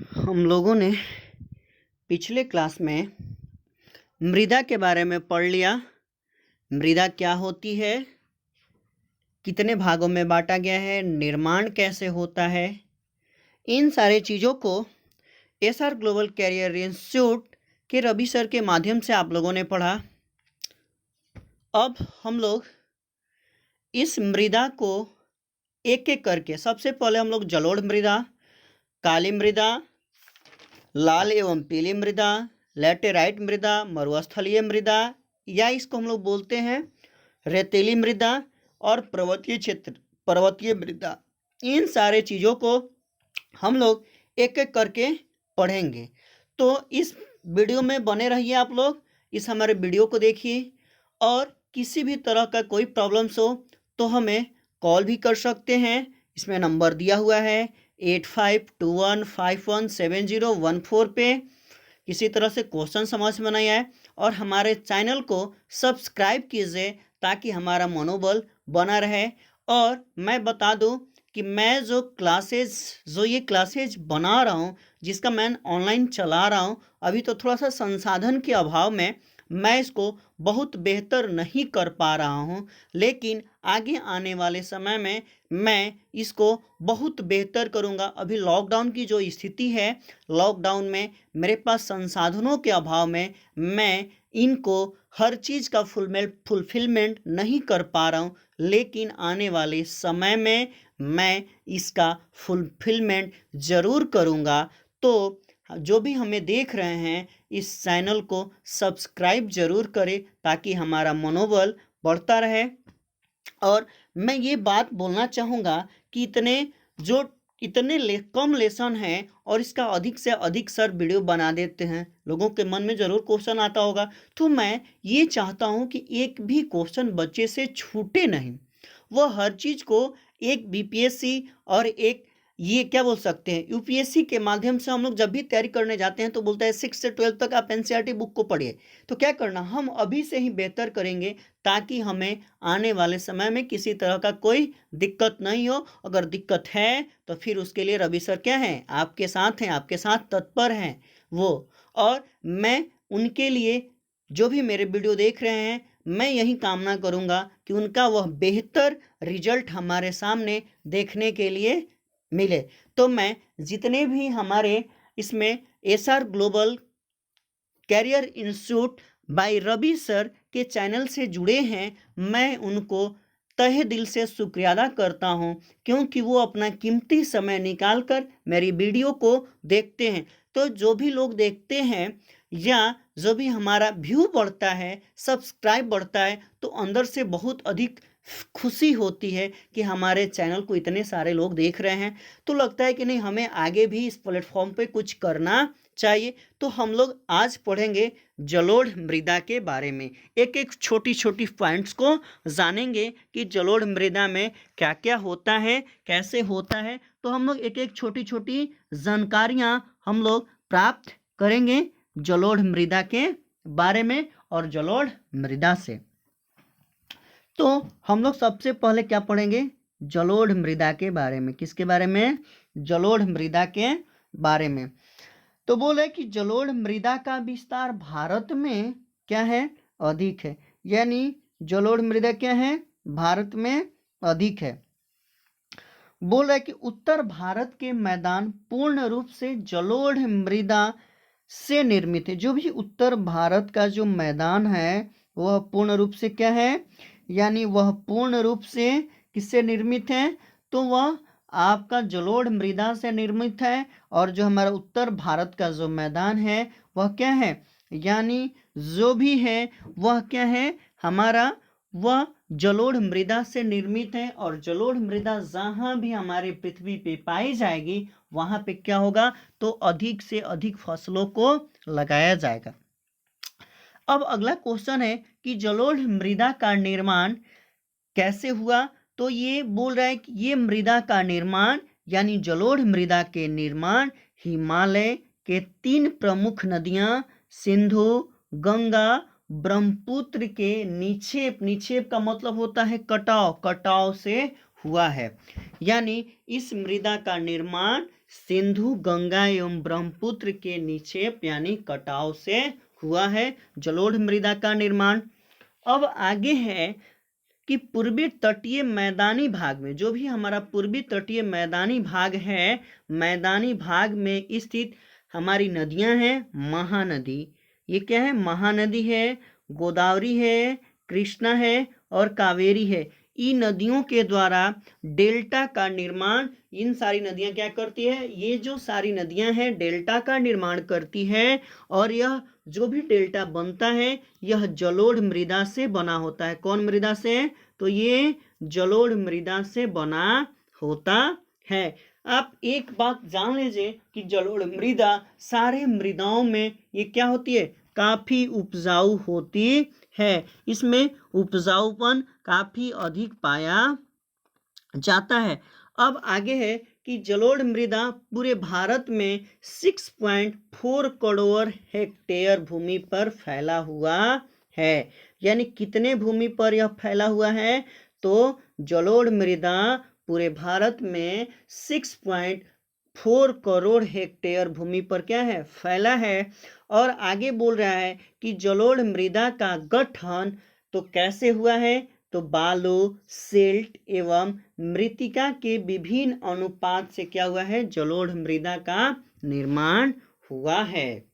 हम लोगों ने पिछले क्लास में मृदा के बारे में पढ़ लिया। मृदा क्या होती है, कितने भागों में बांटा गया है, निर्माण कैसे होता है, इन सारे चीज़ों को एसआर ग्लोबल कैरियर इंस्टीट्यूट के रवि सर के माध्यम से आप लोगों ने पढ़ा। अब हम लोग इस मृदा को एक एक करके, सबसे पहले हम लोग जलोढ़ मृदा, काली मृदा, लाल एवं पीली मृदा, लैटेराइट मृदा, मरुस्थलीय मृदा या इसको हम लोग बोलते हैं रेतीली मृदा और पर्वतीय क्षेत्र पर्वतीय मृदा, इन सारे चीज़ों को हम लोग एक एक करके पढ़ेंगे। तो इस वीडियो में बने रहिए आप लोग, इस हमारे वीडियो को देखिए और किसी भी तरह का कोई प्रॉब्लम्स हो तो हमें कॉल भी कर सकते हैं। इसमें नंबर दिया हुआ है 8521517014 पे। किसी तरह से क्वेश्चन समझ में नहीं आए और हमारे चैनल को सब्सक्राइब कीजिए ताकि हमारा मनोबल बना रहे। और मैं बता दूं कि मैं जो ये क्लासेज बना रहा हूँ, जिसका मैं ऑनलाइन चला रहा हूँ, अभी तो थोड़ा सा संसाधन के अभाव में मैं इसको बहुत बेहतर नहीं कर पा रहा हूँ, लेकिन आगे आने वाले समय में मैं इसको बहुत बेहतर करूँगा। अभी लॉकडाउन की जो स्थिति है, लॉकडाउन में मेरे पास संसाधनों के अभाव में मैं इनको हर चीज़ का फुलफिलमेंट नहीं कर पा रहा हूँ, लेकिन आने वाले समय में मैं इसका फुलफिलमेंट ज़रूर करूँगा। तो जो भी हमें देख रहे हैं इस चैनल को सब्सक्राइब ज़रूर करें ताकि हमारा मनोबल बढ़ता रहे। और मैं ये बात बोलना चाहूँगा कि इतने कम लेसन हैं और इसका अधिक से अधिक सर वीडियो बना देते हैं, लोगों के मन में ज़रूर क्वेश्चन आता होगा। तो मैं ये चाहता हूँ कि एक भी क्वेश्चन बच्चे से छूटे नहीं, वह हर चीज़ को एक बीपीएससी और एक ये क्या बोल सकते हैं यूपीएससी के माध्यम से हम लोग जब भी तैयारी करने जाते हैं तो बोलता है 6 से 12 तक आप एनसीईआरटी बुक को पढ़िए। तो क्या करना, हम अभी से ही बेहतर करेंगे ताकि हमें आने वाले समय में किसी तरह का कोई दिक्कत नहीं हो। अगर दिक्कत है तो फिर उसके लिए रवि सर क्या हैं, आपके साथ हैं, आपके साथ तत्पर हैं वो। और मैं उनके लिए, जो भी मेरे वीडियो देख रहे हैं, मैं यही कामना करूंगा कि उनका वह बेहतर रिजल्ट हमारे सामने देखने के लिए मिले। तो मैं जितने भी हमारे इसमें SR global career institute by Ravi sir के चैनल से जुड़े हैं, मैं उनको तहे दिल से शुक्रिया अदा करता हूं, क्योंकि वो अपना कीमती समय निकालकर मेरी वीडियो को देखते हैं। तो जो भी लोग देखते हैं या जो भी हमारा व्यू बढ़ता है, सब्सक्राइब बढ़ता है, तो अंदर से बहुत अधिक खुशी होती है कि हमारे चैनल को इतने सारे लोग देख रहे हैं। तो लगता है कि नहीं, हमें आगे भी इस प्लेटफॉर्म पे कुछ करना चाहिए। तो हम लोग आज पढ़ेंगे जलोढ़ मृदा के बारे में, एक एक छोटी छोटी पॉइंट्स को जानेंगे कि जलोढ़ मृदा में क्या क्या होता है, कैसे होता है। तो हम लोग एक एक छोटी छोटी जानकारियां हम लोग प्राप्त करेंगे जलोढ़ मृदा के बारे में और जलोढ़ मृदा से। तो हम लोग सबसे पहले क्या पढ़ेंगे, जलोढ़ मृदा के बारे में। किसके बारे में? जलोढ़ मृदा के बारे में। तो बोले कि जलोढ़ मृदा का विस्तार भारत में क्या है, अधिक है। यानी जलोढ़ मृदा क्या है, भारत में अधिक है। बोल रहा है कि उत्तर भारत के मैदान पूर्ण रूप से जलोढ़ मृदा से निर्मित है। जो भी उत्तर भारत का जो मैदान है वह पूर्ण रूप से क्या है, यानी वह पूर्ण रूप से किससे निर्मित है, तो वह आपका जलोढ़ मृदा से निर्मित है। और जो हमारा उत्तर भारत का जो मैदान है वह क्या है, यानी जो भी है वह क्या है हमारा, वह जलोढ़ मृदा से निर्मित है। और जलोढ़ मृदा जहाँ भी हमारे पृथ्वी पे पाई जाएगी वहाँ पे क्या होगा, तो अधिक से अधिक फसलों को लगाया जाएगा। अब अगला क्वेश्चन है कि जलोढ़ मृदा का निर्माण कैसे हुआ। तो ये बोल रहा है कि ये मृदा का निर्माण यानी जलोढ़ मृदा के निर्माण हिमालय के 3 प्रमुख नदियां सिंधु, गंगा, ब्रह्मपुत्र के निक्षेप का मतलब होता है कटाव से हुआ है। यानी इस मृदा का निर्माण सिंधु, गंगा एवं ब्रह्मपुत्र के निक्षेप यानी कटाव से हुआ है जलोढ़ मृदा का निर्माण। अब आगे है कि पूर्वी तटीय मैदानी भाग में, जो भी हमारा पूर्वी तटीय मैदानी भाग है, मैदानी भाग में स्थित हमारी नदियां हैं। महानदी, ये क्या है? महानदी है, गोदावरी है, कृष्णा है और कावेरी है। इन नदियों के द्वारा डेल्टा का निर्माण, इन सारी नदियां क्या करती है? ये जो सारी नदियां हैं डेल्टा का निर्माण करती है। और यह जो भी डेल्टा बनता है यह जलोढ़ मृदा से बना होता है। कौन मृदा से? तो ये जलोढ़ मृदा से बना होता है। आप एक बात जान लीजिए कि जलोढ़ मृदा सारे मृदाओं में ये क्या होती है? काफी उपजाऊ होती है। इसमें उपजाऊपन काफी अधिक पाया जाता है। अब आगे है कि जलोढ़ मृदा पूरे भारत में 6.4 करोड़ हेक्टेयर भूमि पर फैला हुआ है। यानी कितने भूमि पर यह फैला हुआ है? तो जलोढ़ मृदा पूरे भारत में 6.4 करोड़ हेक्टेयर भूमि पर क्या है? फैला है। और आगे बोल रहा है कि जलोढ़ मृदा का गठन तो कैसे हुआ है? तो बालू, सिल्ट एवं मृत्तिका के विभिन्न अनुपात से क्या हुआ है? जलोढ़ मृदा का निर्माण हुआ है।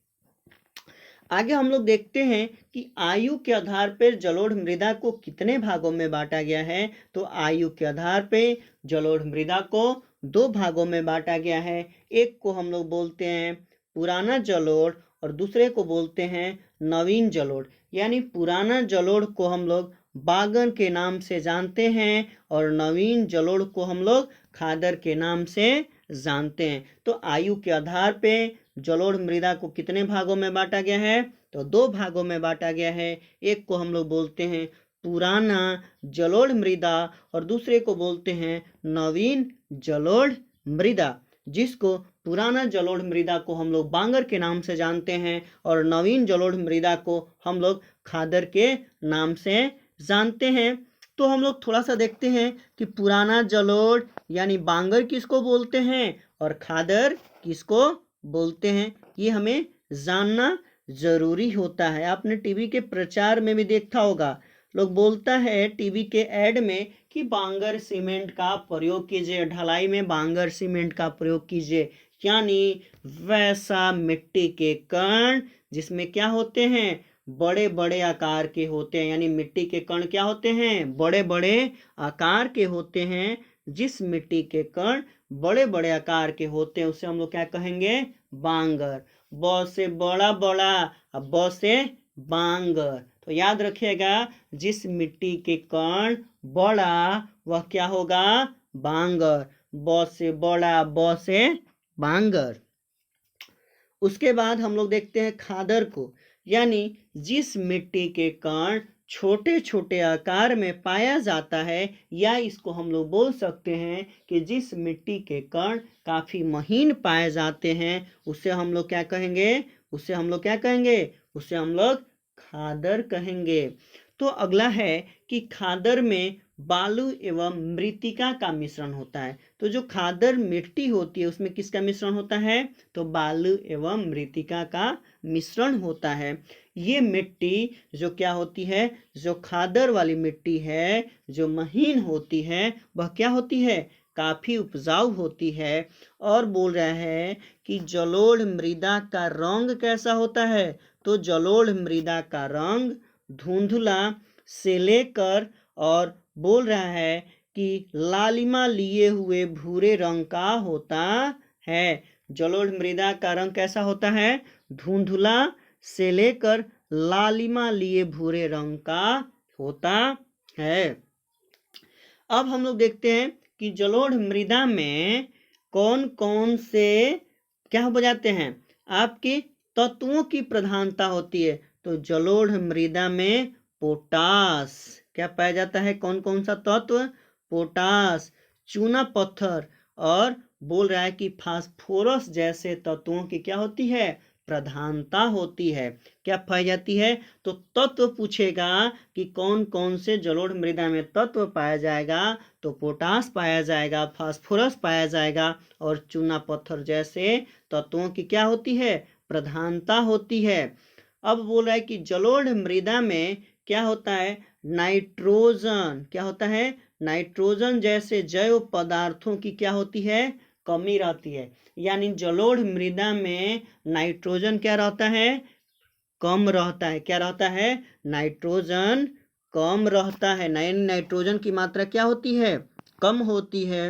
आगे हम लोग देखते हैं कि आयु के आधार पर जलोढ़ मृदा को कितने भागों में बांटा गया है। तो आयु के आधार पर जलोढ़ मृदा को 2 भागों में बांटा गया है। एक को हम लोग बोलते हैं पुराना जलोढ़ और दूसरे को बोलते हैं नवीन जलोढ़। यानी पुराना जलोढ़ को हम लोग बागन के नाम से जानते हैं और नवीन जलोढ़ को हम लोग खादर के नाम से जानते हैं। तो आयु के आधार पे जलोढ़ मृदा को कितने भागों में बांटा गया है? तो 2 भागों में बांटा गया है। एक को हम लोग बोलते हैं पुराना जलोढ़ मृदा और दूसरे को बोलते हैं नवीन जलोढ़ मृदा। जिसको पुराना जलोढ़ मृदा को हम लोग बांगर के नाम से जानते हैं और नवीन जलोढ़ मृदा को हम लोग खादर के नाम से जानते हैं। तो हम लोग थोड़ा सा देखते हैं कि पुराना जलोढ़ यानी बांगर किसको बोलते हैं और खादर किसको बोलते हैं, ये हमें जानना जरूरी होता है। आपने टीवी के प्रचार में भी देखा होगा, लोग बोलता है टीवी के ऐड में कि बांगर सीमेंट का प्रयोग कीजिए, ढलाई में बांगर सीमेंट का प्रयोग कीजिए। यानी वैसा मिट्टी के कण जिसमें क्या होते हैं? बड़े बड़े आकार के होते हैं। यानी मिट्टी के कण क्या होते हैं? बड़े बड़े आकार के होते हैं। जिस मिट्टी के कण बड़े बड़े आकार के होते हैं उसे हम लोग क्या कहेंगे? बांगर। ब से बड़ा बड़ा, अब ब से बांगर। तो याद रखिएगा, जिस मिट्टी के कण बड़ा वह क्या होगा? बांगर। ब से बड़ा, ब से बांगर। उसके बाद हम लोग देखते हैं खादर को। यानी जिस मिट्टी के कण छोटे छोटे आकार में पाया जाता है, या इसको हम लोग बोल सकते हैं कि जिस मिट्टी के कण काफी महीन पाए जाते हैं उसे हम लोग क्या कहेंगे? उसे हम लोग क्या कहेंगे? उसे हम लोग खादर कहेंगे। तो अगला है कि खादर में बालू एवं मृत्तिका का मिश्रण होता है। तो जो खादर मिट्टी होती है उसमें किसका मिश्रण होता है? तो बालू एवं मृत्तिका का मिश्रण होता है। ये मिट्टी जो क्या होती है? जो खादर वाली मिट्टी है, जो महीन होती है, वह क्या होती है? काफी उपजाऊ होती है। और बोल रहा है कि जलोढ़ मृदा का रंग कैसा होता है? तो जलोढ़ मृदा का रंग धुंधला से लेकर और बोल रहा है कि लालिमा लिए हुए भूरे रंग का होता है। जलोढ़ मृदा का रंग कैसा होता है? धुंधला से लेकर लालिमा लिए भूरे रंग का होता है। अब हम लोग देखते हैं कि जलोढ़ मृदा में कौन कौन से क्या हो जाते हैं? आपके तत्वों की प्रधानता होती है। तो जलोढ़ मृदा में पोटास क्या पाया जाता है? कौन कौन सा तत्व? पोटास, चूना पत्थर और बोल रहा है कि फास्फोरस जैसे तत्वों की क्या होती है? प्रधानता होती है। क्या पाई जाती है? तो तत्व पूछेगा कि कौन कौन से जलोढ़ मृदा में तत्व पाया जाएगा, तो पोटास पाया जाएगा, फास्फोरस पाया जाएगा और चूना पत्थर जैसे तत्वों की क्या होती है, प्रधानता होती है। अब बोल रहा है कि जलोढ़ मृदा में क्या होता है, नाइट्रोजन, क्या होता है, नाइट्रोजन जैसे जैव पदार्थों की क्या होती है, कमी रहती है। यानी जलोढ़ मृदा में नाइट्रोजन क्या रहता है, कम रहता है। क्या रहता है, नाइट्रोजन कम रहता है। नाइट्रोजन की मात्रा क्या होती है, कम होती है।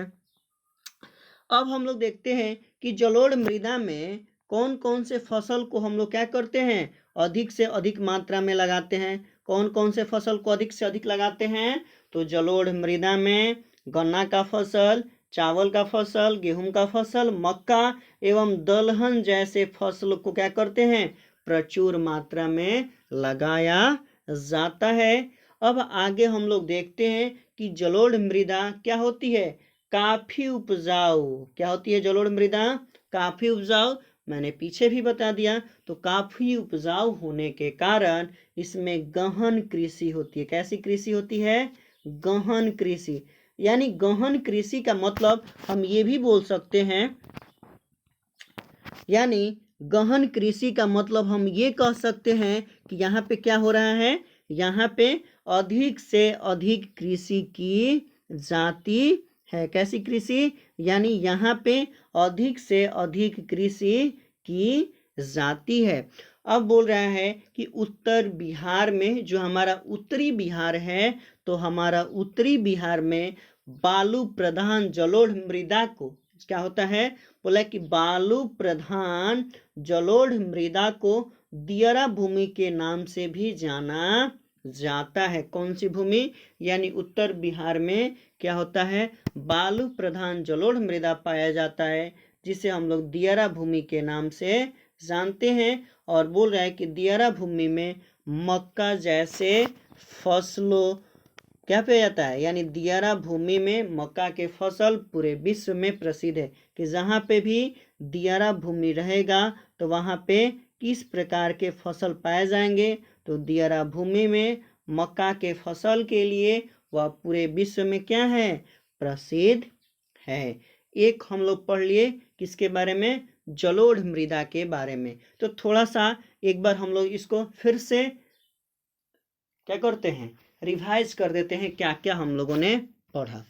अब हम लोग देखते हैं कि जलोढ़ मृदा में कौन कौन से फसल को हम लोग क्या करते हैं, अधिक से अधिक मात्रा में लगाते हैं। कौन कौन से फसल को अधिक से अधिक लगाते हैं, तो जलोढ़ मृदा में गन्ना का फसल, चावल का फसल, गेहूं का फसल, मक्का एवं दलहन जैसे फसल को क्या करते हैं, प्रचुर मात्रा में लगाया जाता है। अब आगे हम लोग देखते हैं कि जलोढ़ मृदा क्या होती है, काफी उपजाऊ। क्या होती है जलोढ़ मृदा, काफी उपजाऊ। मैंने पीछे भी बता दिया। तो काफी उपजाऊ होने के कारण इसमें गहन कृषि होती है। कैसी कृषि होती है, गहन कृषि। यानी गहन कृषि का मतलब हम ये भी बोल सकते हैं, यानी गहन कृषि का मतलब हम ये कह सकते हैं कि यहाँ पे क्या हो रहा है, यहाँ पे अधिक से अधिक कृषि की जाती है। कैसी कृषि, यानी यहाँ पे अधिक से अधिक कृषि की जाती है। अब बोल रहा है कि उत्तर बिहार में, जो हमारा उत्तरी बिहार है, तो हमारा उत्तरी बिहार में बालू प्रधान जलोढ़ मृदा को क्या होता है, बोला कि बालू प्रधान जलोढ़ मृदा को दियरा भूमि के नाम से भी जाना जाता है। कौन सी भूमि, यानी उत्तर बिहार में क्या होता है, बालू प्रधान जलोढ़ मृदा पाया जाता है, जिसे हम लोग दियरा भूमि के नाम से जानते हैं। और बोल रहा है कि दियरा भूमि में मक्का जैसे फसलों क्या पाया जाता है, यानी दियरा भूमि में मक्का के फसल पूरे विश्व में प्रसिद्ध है। कि जहाँ पे भी दियरा भूमि रहेगा तो वहाँ पे किस प्रकार के फसल पाए जाएंगे, तो दियरा भूमि में मक्का के फसल के लिए वह पूरे विश्व में क्या है, प्रसिद्ध है। एक हम लोग पढ़ लिए किसके बारे में, जलोढ़ मृदा के बारे में। तो थोड़ा सा एक बार हम लोग इसको फिर से क्या करते हैं, रिवाइज कर देते हैं क्या क्या हम लोगों ने पढ़ा।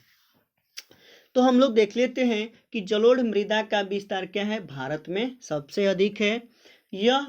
तो हम लोग देख लेते हैं कि जलोढ़ मृदा का विस्तार क्या है, भारत में सबसे अधिक है। यह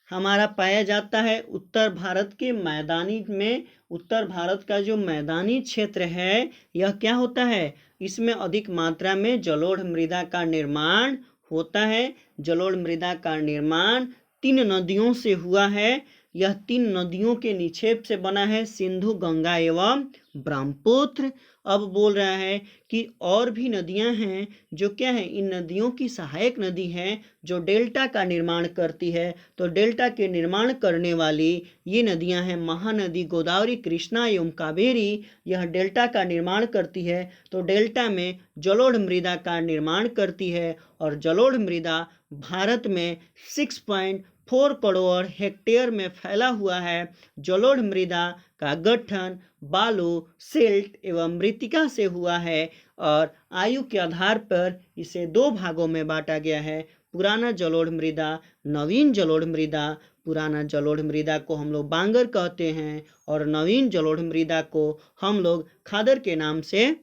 हमारा पाया जाता है उत्तर भारत के मैदानी में। उत्तर भारत का जो मैदानी क्षेत्र है, यह क्या होता है, इसमें अधिक मात्रा में जलोढ़ मृदा का निर्माण होता है। जलोढ़ मृदा का निर्माण 3 नदियों से हुआ है। यह 3 नदियों के निक्षेप से बना है, सिंधु, गंगा एवं ब्रह्मपुत्र। अब बोल रहा है कि और भी नदियां हैं जो क्या है, इन नदियों की सहायक नदी है जो डेल्टा का निर्माण करती है। तो डेल्टा के निर्माण करने वाली ये नदियां हैं महानदी गोदावरी, कृष्णा एवं कावेरी। यह डेल्टा का निर्माण करती है, तो डेल्टा में जलोढ़ मृदा का निर्माण करती है। और जलोढ़ मृदा भारत में 6.4 करोड़ हेक्टेयर में फैला हुआ है। जलोढ़ मृदा का गठन बालू, सिल्ट एवं मृत्तिका से हुआ है और आयु के आधार पर इसे 2 भागों में बांटा गया है, पुराना जलोढ़ मृदा, नवीन जलोढ़ मृदा। पुराना जलोढ़ मृदा को हम लोग बांगर कहते हैं और नवीन जलोढ़ मृदा को हम लोग खादर के नाम से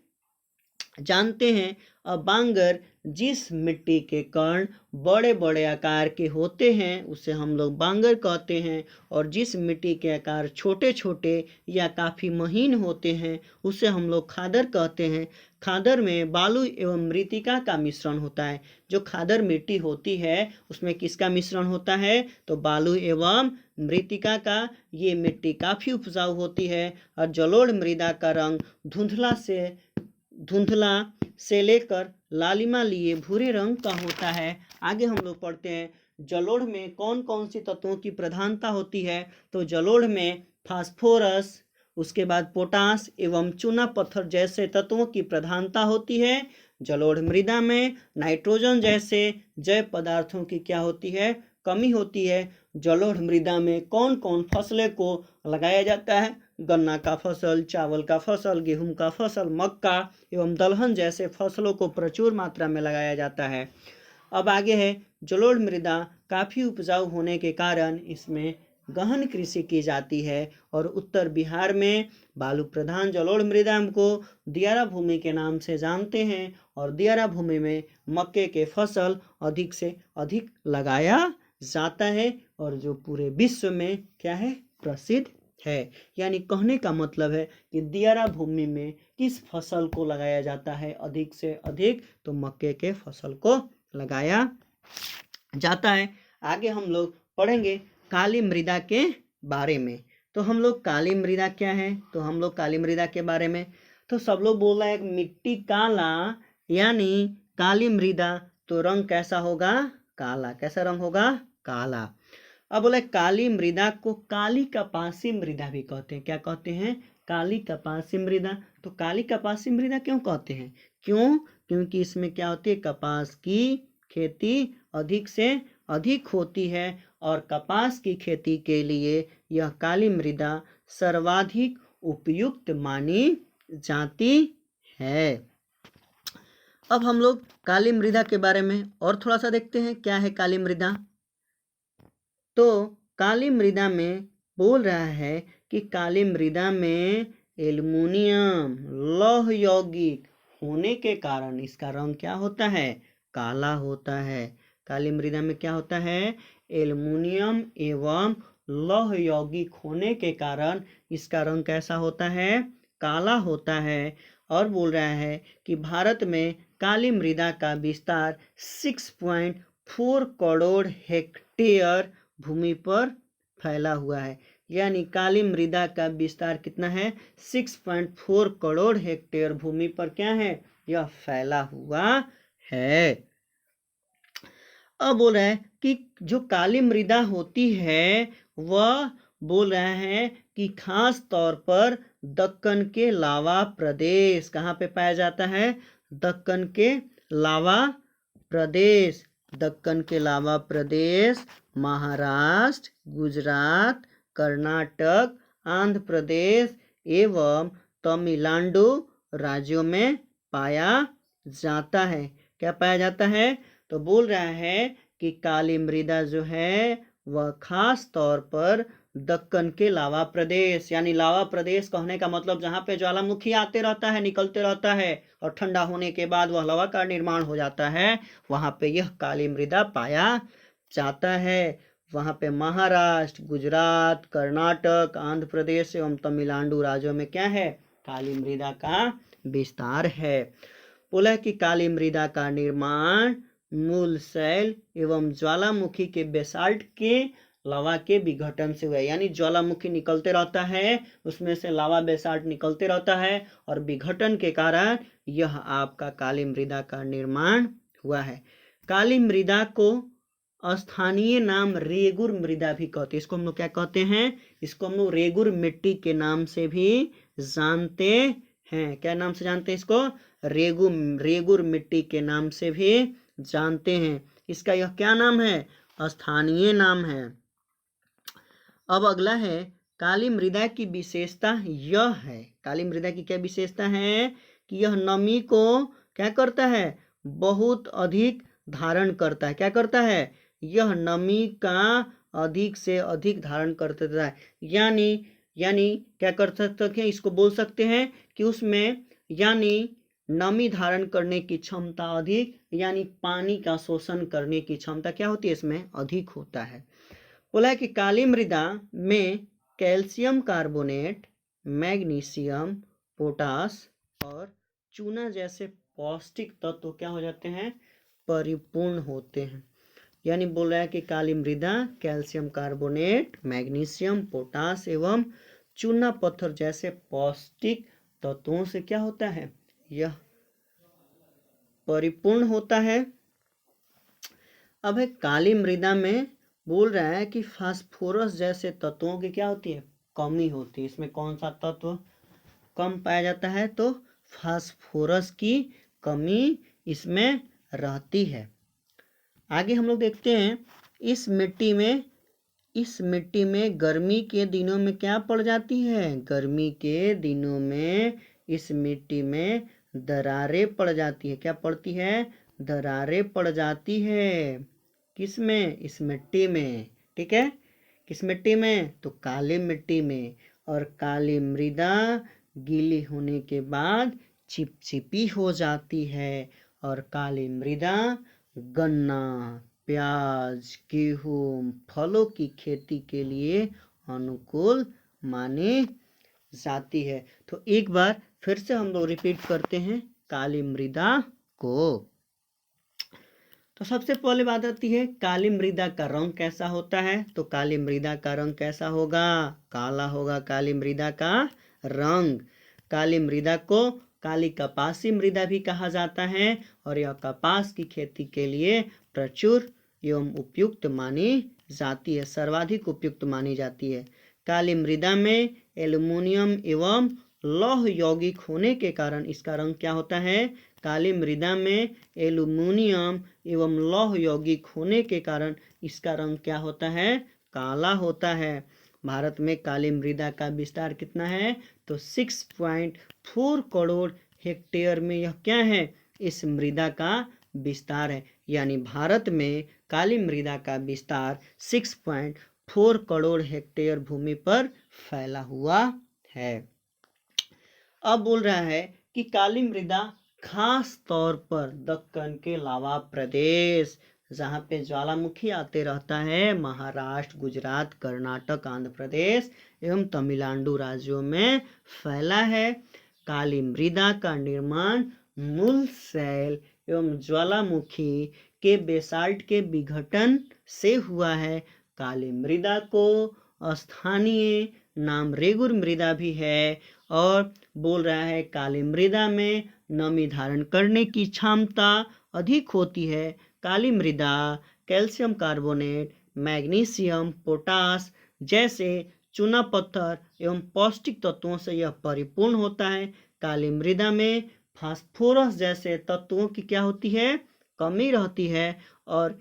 जानते हैं। अब बांगर जिस मिट्टी के कण बड़े बड़े आकार के होते हैं उसे हम लोग बांगर कहते हैं, और जिस मिट्टी के आकार छोटे छोटे या काफ़ी महीन होते हैं उसे हम लोग खादर कहते हैं। खादर में बालू एवं मृत्तिका का मिश्रण होता है। जो खादर मिट्टी होती है उसमें किसका मिश्रण होता है, तो बालू एवं मृत्तिका का। ये मिट्टी काफ़ी उपजाऊ होती है और जलोढ़ मृदा का रंग धुंधला से लेकर लालिमा लिए भूरे रंग का होता है। आगे हम लोग पढ़ते हैं जलोढ़ में कौन कौन सी तत्वों की प्रधानता होती है। तो जलोढ़ में फास्फोरस, उसके बाद पोटास एवं चूना पत्थर जैसे तत्वों की प्रधानता होती है। जलोढ़ मृदा में नाइट्रोजन जैसे जैव पदार्थों की क्या होती है, कमी होती है। जलोढ़ मृदा में कौन कौन फसलें को लगाया जाता है? गन्ना का फसल, चावल का फसल, गेहूं का फसल, मक्का एवं दलहन जैसे फसलों को प्रचुर मात्रा में लगाया जाता है। अब आगे है, जलोढ़ मृदा काफ़ी उपजाऊ होने के कारण इसमें गहन कृषि की जाती है और उत्तर बिहार में बालू प्रधान जलोढ़ मृदा को दियारा भूमि के नाम से जानते हैं और दियारा भूमि में मक्के के फसल अधिक से अधिक लगाया जाता है और जो पूरे विश्व में क्या है, प्रसिद्ध है। यानी कहने का मतलब है कि दियारा भूमि में किस फसल को लगाया जाता है अधिक से अधिक? तो मक्के के फसल को लगाया जाता है। आगे हम लोग पढ़ेंगे काली मृदा के बारे में। तो हम लोग काली मृदा क्या है, तो हम लोग काली मृदा के बारे में तो सब लोग बोल रहे हैं मिट्टी काला, यानी काली मृदा तो रंग कैसा होगा? काला। कैसा रंग होगा? काला। अब बोले काली मृदा को काली कपासी मृदा भी कहते हैं। क्या कहते हैं? काली कपासी मृदा। तो काली कपासी मृदा क्यों कहते हैं? क्यों? क्योंकि इसमें क्या होती है, कपास की खेती अधिक से अधिक होती है और कपास की खेती के लिए यह काली मृदा सर्वाधिक उपयुक्त मानी जाती है। अब हम लोग काली मृदा के बारे में और थोड़ा सा देखते हैं क्या है काली मृदा। तो काली मृदा में बोल रहा है कि काली मृदा में एल्युमिनियम लौह यौगिक होने के कारण इसका रंग क्या होता है? काला होता है। काली मृदा में क्या होता है? एल्युमिनियम एवं लौह यौगिक होने के कारण इसका रंग कैसा होता है? काला होता है। और बोल रहा है कि भारत में काली मृदा का विस्तार 6.4 करोड़ हेक्टेयर भूमि पर फैला हुआ है। यानी काली मृदा का विस्तार कितना है? 6.4 करोड़ हेक्टेयर भूमि पर क्या है? यह फैला हुआ है। अब बोल रहा है कि जो काली मृदा होती है वह बोल रहा है कि खास तौर पर दक्कन के लावा प्रदेश, कहाँ पे पाया जाता है? दक्कन के लावा प्रदेश। दक्कन के लावा प्रदेश महाराष्ट्र, गुजरात, कर्नाटक, आंध्र प्रदेश एवं तमिलनाडु राज्यों में पाया जाता है। क्या पाया जाता है? तो बोल रहा है कि काली मृदा जो है वह खास तौर पर दक्कन के लावा प्रदेश, यानी लावा प्रदेश कहने का मतलब जहाँ पे ज्वालामुखी आते रहता है, निकलते रहता है और ठंडा होने के बाद वह लावा का निर्माण हो जाता है, वहाँ पे यह काली मृदा पाया जाता है। वहाँ पे महाराष्ट्र, गुजरात, कर्नाटक, आंध्र प्रदेश एवं तमिलनाडु राज्यों में क्या है? काली मृदा का विस्तार है। बोला कि काली मृदा का निर्माण मूल शैल एवं ज्वालामुखी के बेसाल्ट के लावा के विघटन से हुआ है। यानी ज्वालामुखी निकलते रहता है, उसमें से लावा बेसाल्ट निकलते रहता है और विघटन के कारण यह आपका काली मृदा का निर्माण हुआ है। काली मृदा को स्थानीय नाम रेगुर मृदा भी कहते हैं। इसको हम लोग क्या कहते हैं? इसको हम लोग रेगुर मिट्टी के नाम से भी जानते हैं। क्या नाम से जानते हैं इसको? रेगुर मिट्टी के नाम से भी जानते हैं। इसका यह क्या नाम है? स्थानीय नाम है। अब अगला है काली मृदा की विशेषता यह है। काली मृदा की क्या विशेषता है? कि यह नमी को क्या करता है? बहुत अधिक धारण करता है। क्या करता है? यह नमी का अधिक से अधिक धारण करता है। यानी क्या कर सकते हैं? इसको बोल सकते हैं कि उसमें यानी नमी धारण करने की क्षमता अधिक, यानी पानी का शोषण करने की क्षमता क्या होती है? इसमें अधिक होता है। बोला है कि काली मृदा में कैल्शियम कार्बोनेट, मैग्नीशियम, पोटास और चूना जैसे पौष्टिक तत्व क्या हो जाते हैं? परिपूर्ण होते हैं। यानी बोल रहा है कि काली मृदा कैल्शियम कार्बोनेट, मैग्नीशियम, पोटास एवं चूना पत्थर जैसे पौष्टिक तत्वों से क्या होता है? यह परिपूर्ण होता है। अब है काली मृदा में बोल रहा है कि फास्फोरस जैसे तत्वों की क्या होती है? कमी होती है। इसमें कौन सा तत्व कम पाया जाता है? तो फास्फोरस की कमी इसमें रहती है। आगे हम लोग देखते हैं इस मिट्टी में गर्मी के दिनों में क्या पड़ जाती है? गर्मी के दिनों में इस मिट्टी में दरारें पड़ जाती है। क्या पड़ती है? दरारें पड़ जाती है। किस में? इस मिट्टी में। ठीक है, किस मिट्टी में? तो काली मिट्टी में। और काली मृदा गीली होने के बाद चिपचिपी हो जाती है। और काली मृदा गन्ना, प्याज, गेहूं, फलों की खेती के लिए अनुकूल मानी जाती है। तो एक बार फिर से हम लोग रिपीट करते हैं काली मृदा को। तो सबसे पहले बात आती है काली मृदा का रंग कैसा होता है? तो काली मृदा का रंग कैसा होगा? काला होगा काली मृदा का रंग। काली मृदा को काली कपासी मृदा भी कहा जाता है और यह कपास की खेती के लिए प्रचुर एवं उपयुक्त मानी जाती है, सर्वाधिक उपयुक्त मानी जाती है। काली मृदा में एल्युमिनियम एवं लौह यौगिक होने के कारण इसका रंग क्या होता है? काली मृदा में एल्युमिनियम एवं लौह यौगिक होने के कारण इसका रंग क्या होता है? काला होता है। भारत में काली मृदा का विस्तार कितना है? तो 6.4 करोड़ हेक्टेयर में यह क्या है? इस मृदा का विस्तार है। यानी भारत में काली मृदा का विस्तार 6.4 करोड़ हेक्टेयर भूमि पर फैला हुआ है। अब बोल रहा है कि काली मृदा खास तौर पर दक्कन के लावा प्रदेश, जहाँ पे ज्वालामुखी आते रहता है, महाराष्ट्र, गुजरात, कर्नाटक, आंध्र प्रदेश एवं तमिलनाडु राज्यों में फैला है। काली मृदा का निर्माण मूल शैल एवं ज्वालामुखी के बेसाल्ट के विघटन से हुआ है। काली मृदा को स्थानीय नाम रेगुर मृदा भी है। और बोल रहा है काली मृदा में नमी धारण करने की क्षमता अधिक होती है। काली मृदा कैल्शियम कार्बोनेट, मैग्नीशियम, पोटास जैसे चूना पत्थर एवं पौष्टिक तत्वों से यह परिपूर्ण होता है। काली मृदा में फास्फोरस जैसे तत्वों की क्या होती है? कमी रहती है। और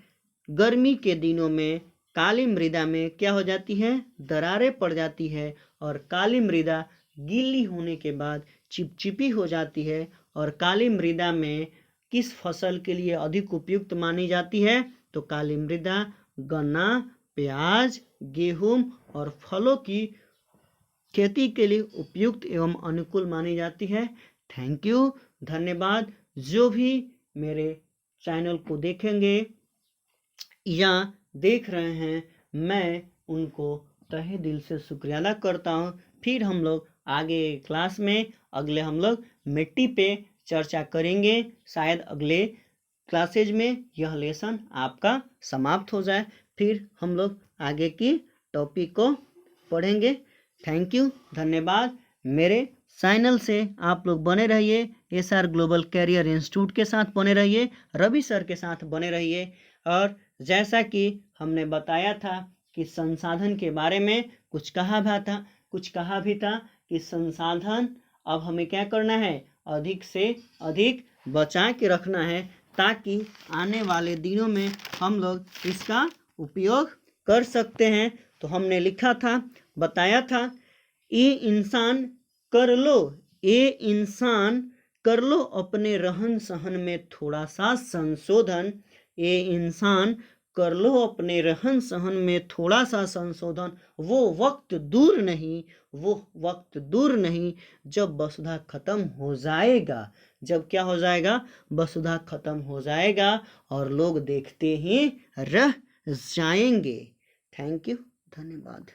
गर्मी के दिनों में काली मृदा में क्या हो जाती है? दरारें पड़ जाती है। और काली मृदा गीली होने के बाद चिपचिपी हो जाती है। और काली मृदा में किस फसल के लिए अधिक उपयुक्त मानी जाती है? तो काली मृदा गन्ना, प्याज, गेहूं और फलों की खेती के लिए उपयुक्त एवं अनुकूल मानी जाती है। थैंक यू, धन्यवाद। जो भी मेरे चैनल को देखेंगे या देख रहे हैं, मैं उनको तहे दिल से शुक्रिया अदा करता हूँ। फिर हम लोग आगे क्लास में अगले हम लोग मिट्टी पे चर्चा करेंगे। शायद अगले क्लासेज में यह लेसन आपका समाप्त हो जाए, फिर हम लोग आगे की टॉपिक को पढ़ेंगे। थैंक यू, धन्यवाद। मेरे चैनल से आप लोग बने रहिए, SR ग्लोबल कैरियर इंस्टीट्यूट के साथ बने रहिए, रवि सर के साथ बने रहिए। और जैसा कि हमने बताया था कि संसाधन के बारे में कुछ कहा भी था कि संसाधन अब हमें क्या करना है? अधिक से अधिक बचा के रखना है, ताकि आने वाले दिनों में हम लोग इसका उपयोग कर सकते हैं। तो हमने लिखा था, बताया था, ये इंसान कर लो अपने रहन सहन में थोड़ा सा संशोधन। ये इंसान कर लो अपने रहन सहन में थोड़ा सा संशोधन। वो वक्त दूर नहीं जब वसुधा खत्म हो जाएगा। जब क्या हो जाएगा? वसुधा खत्म हो जाएगा और लोग देखते ही रह जाएंगे। थैंक यू, धन्यवाद।